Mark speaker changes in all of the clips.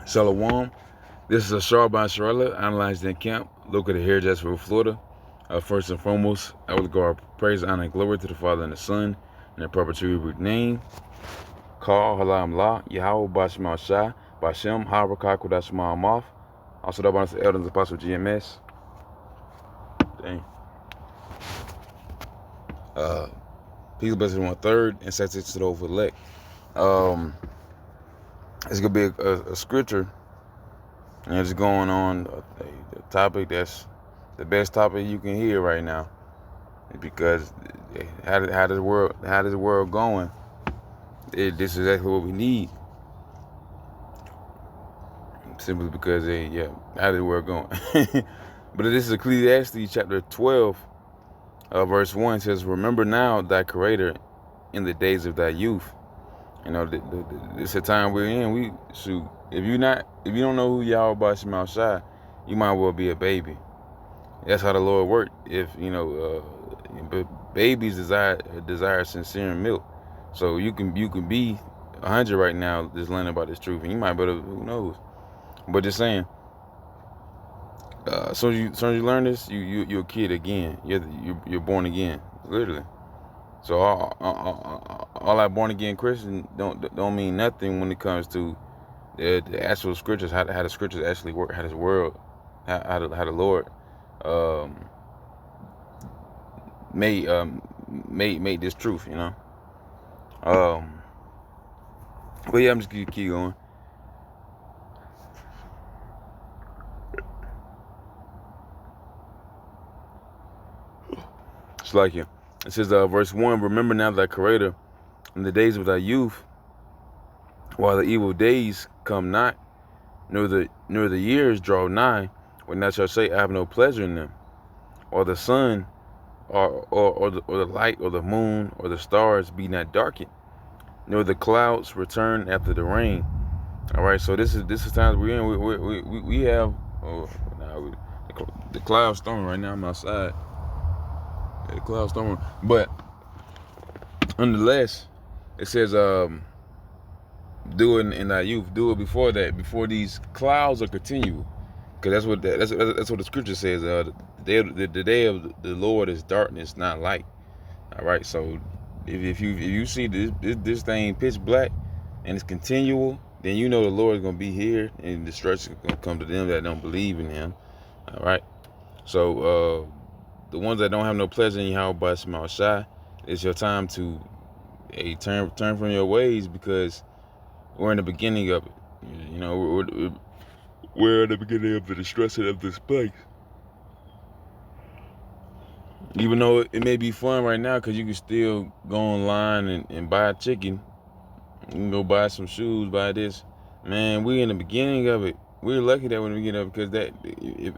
Speaker 1: Shalom. This is a Sharbon Sharella, analyzed in camp, located here, Jacksonville, Florida. First and foremost, I will give our praise, honor, and glory to the Father and the Son, in the perpetuity name. Call Halam La, Yahweh Bashmal Shah, Bashem, Harakak Kudashmal Moth. Also, the bonus elders, apostle GMS. Dang. Peace, blessing, 1/3, and sanctification to the overelect. It's gonna be a scripture, and it's going on a topic that's the best topic you can hear right now, because how does the world going? This is exactly what we need. Simply because how did the world going? But this is Ecclesiastes chapter 12, verse 1. It says, "Remember now thy Creator in the days of thy youth." You know, it's a time we're in. If you don't know who Yahweh Bashim Shai, you might well be a baby. That's how the Lord worked. If babies desire sincere milk, so you can be 100 right now, just learning about this truth, and you might better, who knows? But just saying, as soon as you learn this, you're a kid again. You're born again, literally. So all that born again Christian don't mean nothing when it comes to the actual scriptures, how the scriptures actually work, how the Lord made this truth, you know. But yeah, I'm just gonna keep going. It's like it. It says, verse 1, "Remember now thy Creator in the days of thy youth, while the evil days come not, nor the years draw nigh, when thou shalt say, I have no pleasure in them, or the sun, or the light, or the moon, or the stars be not darkened, nor the clouds return after the rain." All right, so this is times we're in. We have the cloud storm right now. I'm outside. The cloud storm, but nonetheless, it says do it in thy youth. Do it before that, before these clouds are continual, because that's what the scripture says. The day of the Lord is darkness, not light. All right, so if you see this thing pitch black and it's continual, then you know the Lord is gonna be here, and destruction is gonna come to them that don't believe in Him. All right, so the ones that don't have no pleasure in Yahweh by Shema Shai, it's your time to turn from your ways, because we're in the beginning of it. You know, we're in the beginning of the destruction of this place. Even though it may be fun right now, because you can still go online and buy a chicken. You can go buy some shoes, buy this. Man, we in the beginning of it. We're lucky that we're in the beginning of it, because that if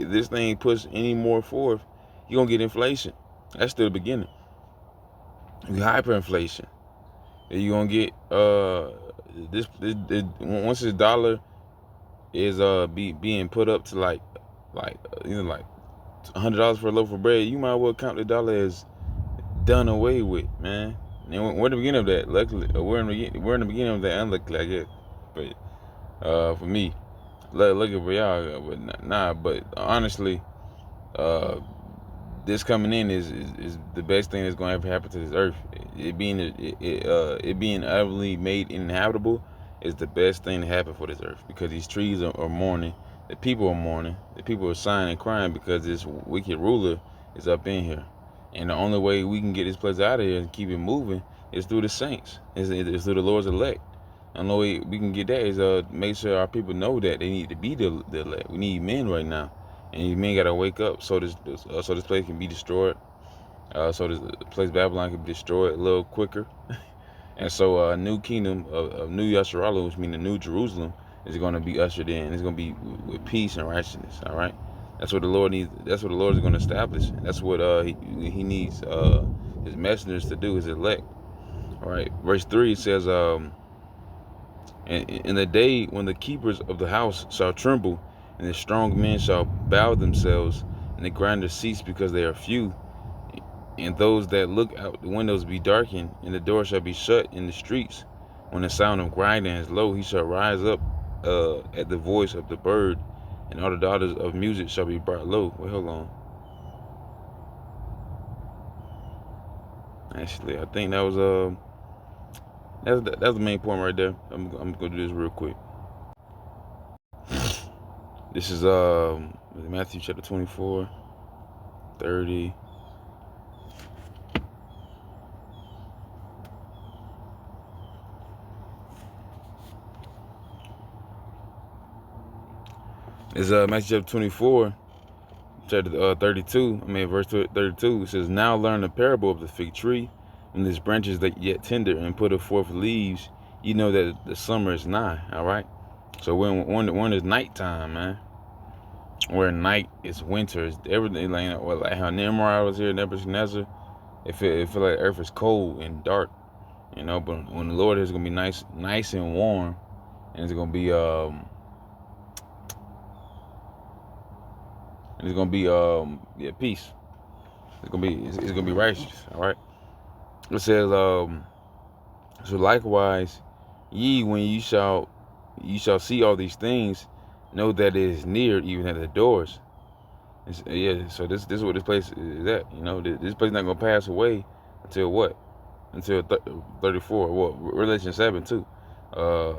Speaker 1: this thing push any more forth, you're going to get inflation. That's still the beginning. You hyperinflation. You're going to get once this dollar is being put up to like $100 for a loaf of bread, you might well count the dollar as done away with, man. And we're in the beginning of that. Luckily, we're in the beginning of that. Unluckily, I guess. But for me, look at for y'all. But honestly, this coming in is the best thing that's going to ever happen to this earth. It being utterly made inhabitable is the best thing to happen for this earth, because these trees are mourning. The people are mourning. The people are sighing and crying because this wicked ruler is up in here. And the only way we can get this place out of here and keep it moving is through the saints. It's through the Lord's elect. And the only way we can get that is make sure our people know that they need to be the elect. We need men right now, and these men gotta wake up so this place can be destroyed. So this place Babylon can be destroyed a little quicker. And so a new kingdom of New Yasharala, which means the New Jerusalem, is going to be ushered in. It's going to be with peace and righteousness. All right, that's what the Lord needs. That's what the Lord is going to establish. That's what he needs his messengers to do, his elect. All right, verse 3 says, in the day when the keepers of the house shall tremble, and the strong men shall bow themselves, and the grinders cease because they are few, and those that look out the windows be darkened, and the door shall be shut in the streets. When the sound of grinding is low, he shall rise up at the voice of the bird, and all the daughters of music shall be brought low. Wait, hold on. Actually, I think that was that's the main point right there. I'm gonna do this real quick. This is Matthew chapter 24, 30. It's Matthew chapter 24, chapter 32. Verse 32. It says, "Now learn the parable of the fig tree, and its branches that yet tender and put forth leaves. You know that the summer is nigh." All right. So when it's nighttime, man, where night is winter, is everything like how Nimrod was here, Nebuchadnezzar. It feel like earth is cold and dark, you know. But when the Lord is gonna be nice and warm, and it's gonna be peace. It's gonna be righteous. All right. It says so likewise, ye when you shall see all these things, know that it is near, even at the doors. So this is what this place is at. You know, this place is not gonna pass away until what? Until 34. Well, Revelation 7 too. The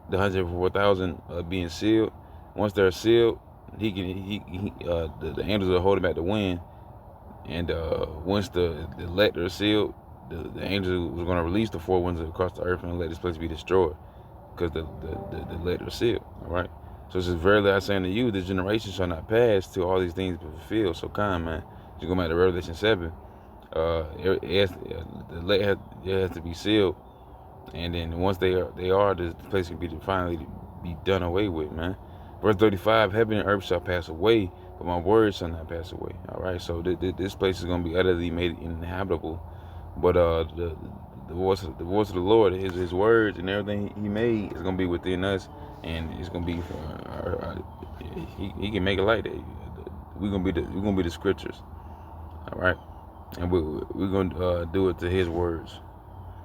Speaker 1: 144,000 being sealed. Once they're sealed, the angels will hold him at the wind. And once the elect are sealed, the angel was going to release the four winds across the earth and let this place be destroyed, because the elect are sealed. All right. So it says, "Verily I say unto you, this generation shall not pass till all these things be fulfilled." So kind, man. You go back to Revelation 7. The elect has to be sealed, and then once they are, this place can be finally be done away with, man. Verse 35: "Heaven and earth shall pass away, but my words shall not pass away." All right, so this place is going to be utterly made inhabitable, but the voice of the Lord, his words and everything he made is going to be within us, and it's going to be for he can make it like that. We're gonna be the scriptures. All right, and we're going to do it to his words.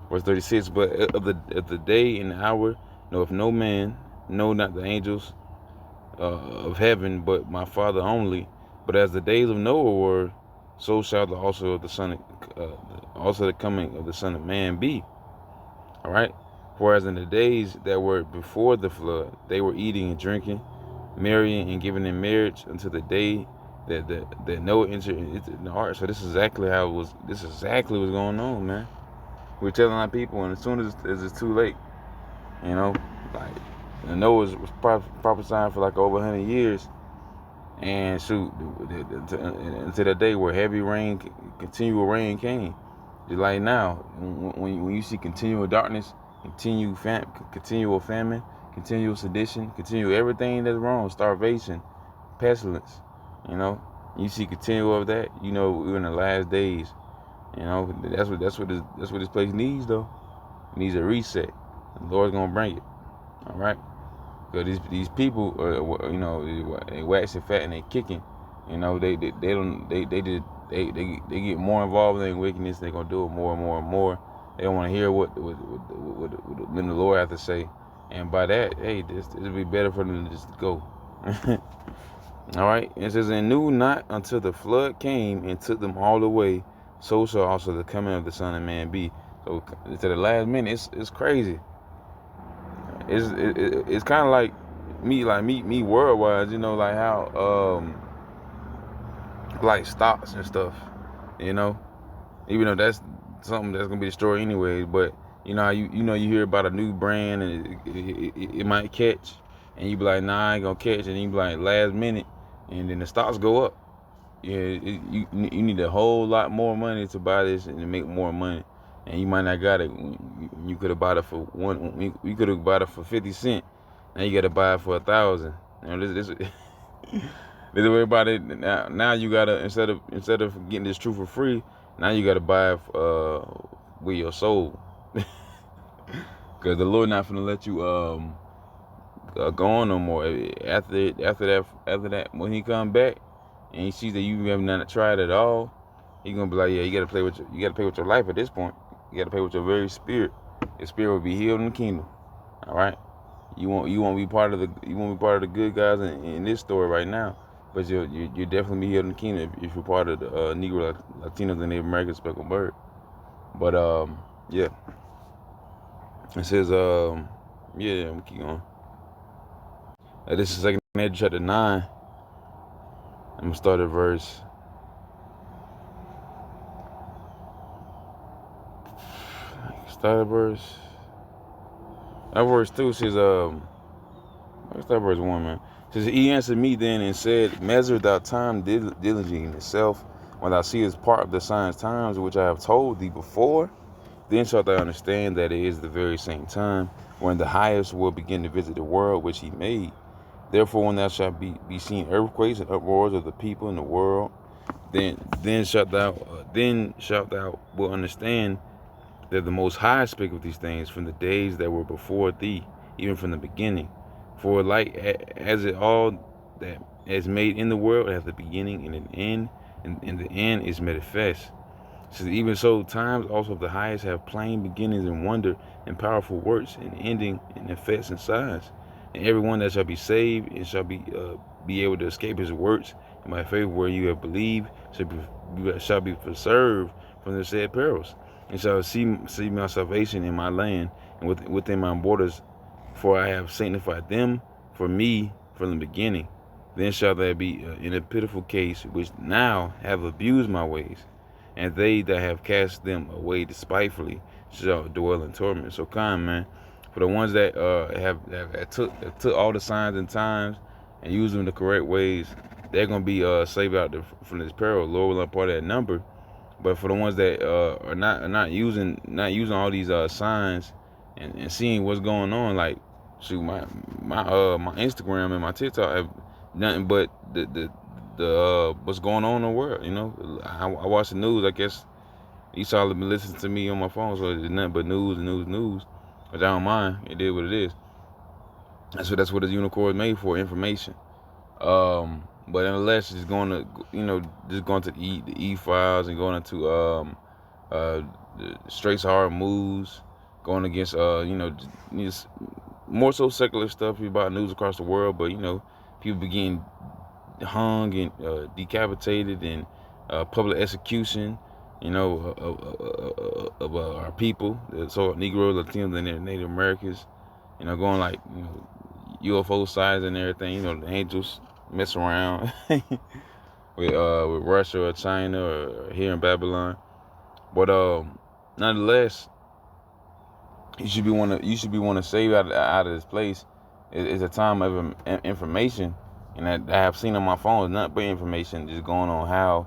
Speaker 1: Verse 36: "But of the day and the hour knoweth no man, no, not the angels of heaven, but my Father only. But as the days of Noah were, so shall also the coming of the Son of Man be." All right. "Whereas in the days that were before the flood, they were eating and drinking, marrying and giving in marriage until the day that Noah entered into the ark." So this is exactly how it was. This is exactly what's going on, man. We're telling our people, and as soon as it's too late, you know, like, and Noah was prophesying for like over 100 years, and shoot, until that day where heavy rain, continual rain came. Just like now, when you see continual darkness, continual famine, continual sedition, continual everything that's wrong, starvation, pestilence, you know, you see continual of that, you know, we're in the last days. You know, that's what this place needs, though. It needs a reset. The Lord's gonna bring it. All right. Because these people, you know, they waxing fat and they kicking. You know, they get more involved in their wickedness. They're gonna do it more and more and more. They don't want to hear what the Lord has to say. And by that, hey, it'll be better for them to just go. All right. It says, "And knew not until the flood came and took them all away, so shall also the coming of the Son of Man be." So to the last minute, it's crazy. It's kind of like me worldwide, you know, like how like stocks and stuff, you know, even though that's something that's gonna be destroyed anyway. But you know, you hear about a new brand and it might catch, and you be like, "Nah, I ain't gonna catch," and you be like, last minute, and then the stocks go up. Yeah, you need a whole lot more money to buy this and to make more money, and you might not got it. You could have bought it for you could have bought it for 50 cents. Now you got to buy it for 1,000. You know, this is everybody now. Now you gotta, instead of getting this truth for free, now you gotta buy it with your soul, because the Lord not gonna let you go on no more after that when He come back. And he sees that you have not tried at all, he's gonna be like, "Yeah, you gotta pay with your life at this point. You gotta pay with your very spirit. Your spirit will be healed in the kingdom." All right. You won't be part of the good guys in this story right now, but you definitely be here in the kingdom if you're part of the Negro, Latinos, and Native American speckled bird. But yeah, it says yeah, I'm keep going. This is Second Ezra chapter 9. I'm gonna start at verse. Start at verse. That verse 2 says what's that verse 1, man? It says, he answered me then and said, measure thou time diligently in itself, when thou seest part of the signs times which I have told thee before, then shalt thou understand that it is the very same time when the highest will begin to visit the world which he made. Therefore, when thou shalt be seen earthquakes and uproars of the people in the world, then shalt thou will understand that the Most High spake of these things from the days that were before thee, even from the beginning. For like as it all that is made in the world hath a beginning and an end, and the end is manifest. So even so, times also of the highest have plain beginnings and wonder and powerful works and ending and effects and signs. And everyone that shall be saved and shall be able to escape his works and by faith where you have believed shall be preserved from the said perils, and shall see my salvation in my land and within my borders, for I have sanctified them for me from the beginning. Then shall there be in a pitiful case which now have abused my ways, and they that have cast them away despitefully shall dwell in torment. So kind, man. For the ones that have took all the signs and times and used them the correct ways, they're gonna be saved out from this peril. Lord will not part of that number. But for the ones that are not using all these signs and seeing what's going on, like shoot, my Instagram and my TikTok have nothing but the what's going on in the world. You know, I watch the news. I guess Esau have been listening to me on my phone, so it's nothing but news, which I don't mind. It is what it is. That's what a unicorn is made for, information. But unless it's going to, just going to the E-Files and going into the Straight Hard Moves, going against just more so secular stuff about news across the world. But people be getting hung and decapitated and public execution, of our people, so Negro, Latinos, and Native Americans, going like UFO sides and everything. The angels mess around with Russia or China or here in Babylon. But nonetheless, you should be want to save out of this place. It's a time of information, and that I have seen on my phone is not but information just going on how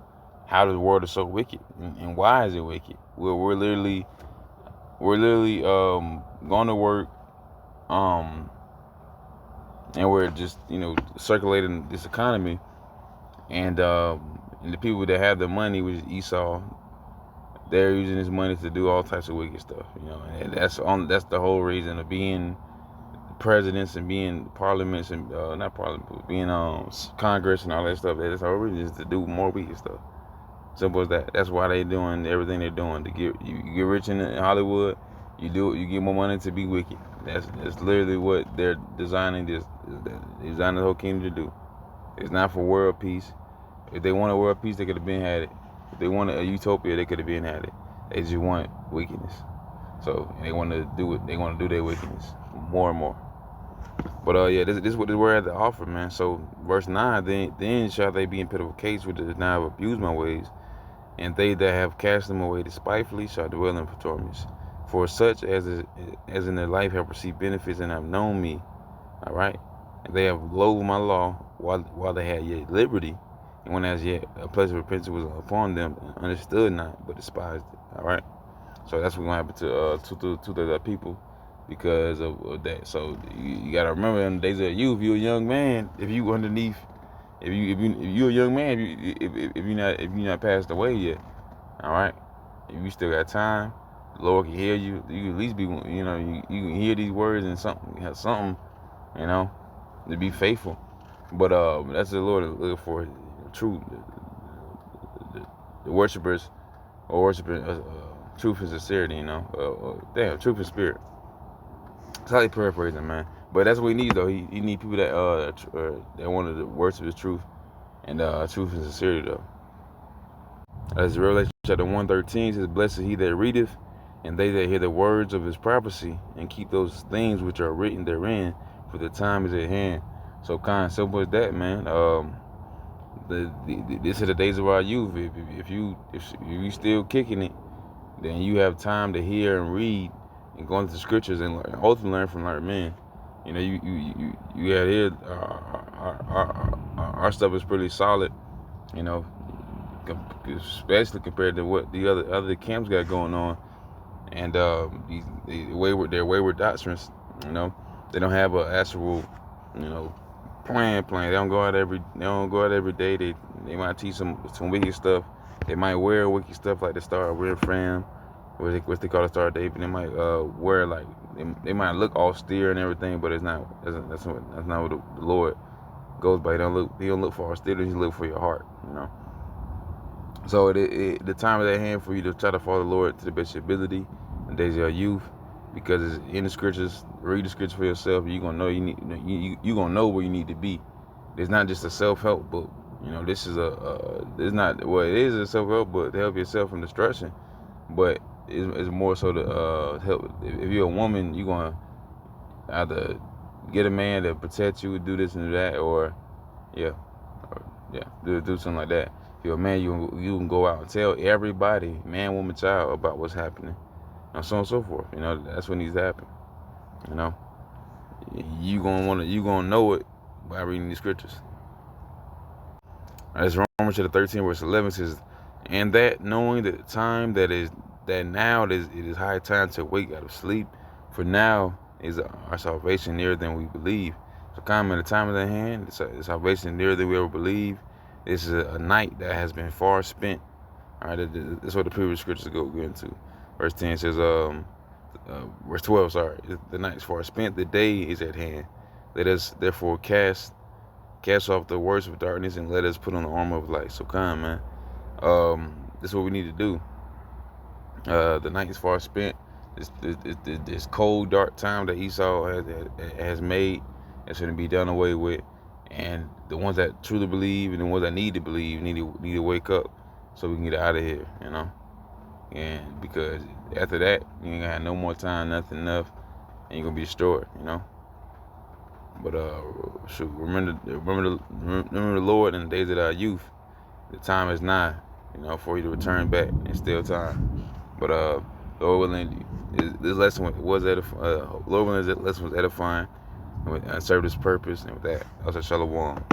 Speaker 1: the world is so wicked and why is it wicked. We're literally going to work, and we're just circulating this economy, and the people that have the money, which is Esau, they're using this money to do all types of wicked stuff, and that's the whole reason of being presidents and being parliaments and not parliament, but being Congress and all that stuff. That's the whole reason, is to do more wicked stuff. Simple as that. That's why they're doing everything they're doing. To get rich in Hollywood, you get more money to be wicked. That's literally what they're designing designing the whole kingdom to do. It's not for world peace. If they want a world peace, they could have been had it. If they want a utopia, they could have been had it. They just want wickedness. So they want to do it. They want to do their wickedness more and more. But yeah, this is what they were at the offer, man. So verse 9, then shall they be in pitiful case which now have abused my ways, and they that have cast them away despitefully shall dwell in torments. For such as in their life have received benefits and have known me, all right, and they have loathed my law while they had yet liberty, and when as yet a pleasure of repentance was upon them, and understood not, but despised it. All right, so that's what's gonna happen to two people because of that. So you gotta remember, in the days of youth, if you're a young man, if you're a young man, if you're not passed away yet, all right, if you still got time, the Lord can hear you. You can at least be, you can hear these words and something, to be faithful. But that's the Lord looking for, truth. The worshipers are worshiping truth and sincerity. Truth and spirit. It's how they paraphrasing, man. But that's what he needs, though. He need people that want to worship his truth and truth and sincerity, though. As Revelation chapter 1:13 says, "Blessed is he that readeth, and they that hear the words of his prophecy, and keep those things which are written therein, for the time is at hand." So kind of simple as that, man. This is the days of our youth. If you still kicking it, then you have time to hear and read and go into the scriptures and ultimately learn from learned men. You know, you had here our stuff is pretty solid. You know, especially compared to what the other camps got going on, and their wayward doctrines. You know, they don't have an actual, you know, plan. They don't go out every day. They might teach some wicked stuff. They might wear wicked stuff like the Star of Ephraim, what they call the Star of David. They might wear like they might look austere and everything, but it's not. That's not what the Lord goes by. He don't look for austerity. He look for your heart. You know. So the time is at hand for you to try to follow the Lord to the best of your ability in the days of your youth, because it's in the scriptures. Read the scriptures for yourself. You're gonna know you gonna know where you need to be. It's not just a self-help book. You know, this is it's not, well, it is a self-help book to help yourself from destruction, but it's more so to help. If you're a woman, you're gonna either get a man to protect you, do this and do that, or yeah, do something like that. If you're a man, you can go out and tell everybody, man, woman, child, about what's happening, and so on and so forth. You know, that's what needs to happen. You know, you gonna know it by reading the scriptures. As Romans chapter 13 verse 11 says, "And that knowing the time that now it is high time to wake out of sleep, for now is our salvation nearer than we believe." So come, the time is at hand. The salvation nearer than we ever believe. This is a night that has been far spent. All right, that's what the previous scriptures go into. Verse 10 says, verse 12, sorry, the night is far spent, the day is at hand. Let us therefore cast off the works of darkness and let us put on the armor of light. So come, man. This is what we need to do. The night is far spent. This cold, dark time that Esau has made, that shouldn't be done away with. And the ones that truly believe and the ones that need to believe need to wake up so we can get out of here, you know. And because after that, you ain't gonna have no more time, nothing enough, and you're gonna be destroyed, you know. But remember the Lord in the days of our youth. The time is nigh, you know, for you to return back. It's still time. But Lord willing, this lesson was edifying. Lord willing, this lesson was edifying and served its purpose. And with that, I was Shalom.